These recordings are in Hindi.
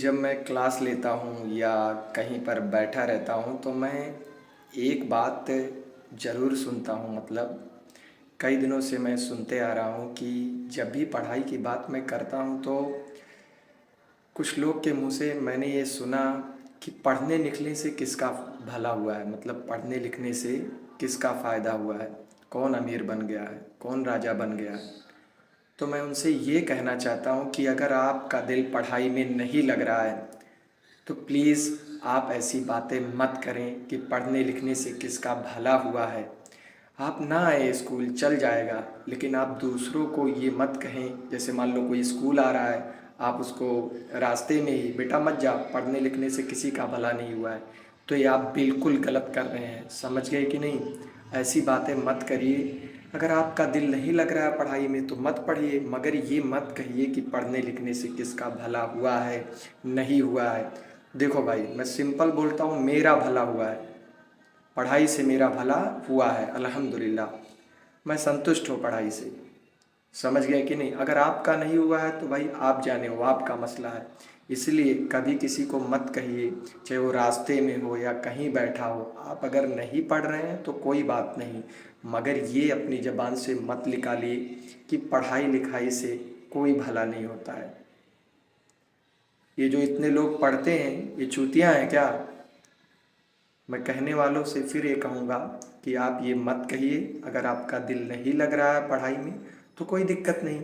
जब मैं क्लास लेता हूँ या कहीं पर बैठा रहता हूँ तो मैं एक बात ज़रूर सुनता हूँ। मतलब कई दिनों से मैं सुनते आ रहा हूँ कि जब भी पढ़ाई की बात मैं करता हूँ तो कुछ लोग के मुँह से मैंने ये सुना कि पढ़ने लिखने से किसका भला हुआ है। मतलब पढ़ने लिखने से किसका फ़ायदा हुआ है, कौन अमीर बन गया है, कौन राजा बन गया है। तो मैं उनसे ये कहना चाहता हूँ कि अगर आपका दिल पढ़ाई में नहीं लग रहा है तो प्लीज़ आप ऐसी बातें मत करें कि पढ़ने लिखने से किसका भला हुआ है। आप ना आए स्कूल चल जाएगा, लेकिन आप दूसरों को ये मत कहें। जैसे मान लो कोई स्कूल आ रहा है, आप उसको रास्ते में ही बेटा मत जा, पढ़ने लिखने से किसी का भला नहीं हुआ है। तो ये आप बिल्कुल गलत कर रहे हैं, समझ गए कि नहीं? ऐसी बातें मत करिए। अगर आपका दिल नहीं लग रहा है पढ़ाई में तो मत पढ़िए, मगर ये मत कहिए कि पढ़ने लिखने से किसका भला हुआ है, नहीं हुआ है। देखो भाई, मैं सिंपल बोलता हूँ, मेरा भला हुआ है। पढ़ाई से मेरा भला हुआ है अल्हम्दुलिल्लाह। मैं संतुष्ट हूँ पढ़ाई से। समझ गए कि नहीं? अगर आपका नहीं हुआ है तो भाई आप जाने, वो आपका मसला है। इसलिए कभी किसी को मत कहिए, चाहे वो रास्ते में हो या कहीं बैठा हो। आप अगर नहीं पढ़ रहे हैं तो कोई बात नहीं, मगर ये अपनी ज़बान से मत निकालिए कि पढ़ाई लिखाई से कोई भला नहीं होता है। ये जो इतने लोग पढ़ते हैं, ये चूतियाँ हैं क्या? मैं कहने वालों से फिर ये कहूँगा कि आप ये मत कहिए। अगर आपका दिल नहीं लग रहा है पढ़ाई में तो कोई दिक्कत नहीं,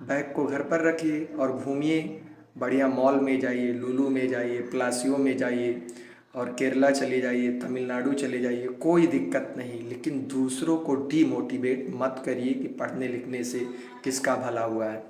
बैग को घर पर रखिए और घूमिए। बढ़िया मॉल में जाइए, लुलु में जाइए, प्लासियो में जाइए, और केरला चले जाइए, तमिलनाडु चले जाइए, कोई दिक्कत नहीं। लेकिन दूसरों को डीमोटिवेट मत करिए कि पढ़ने लिखने से किसका भला हुआ है।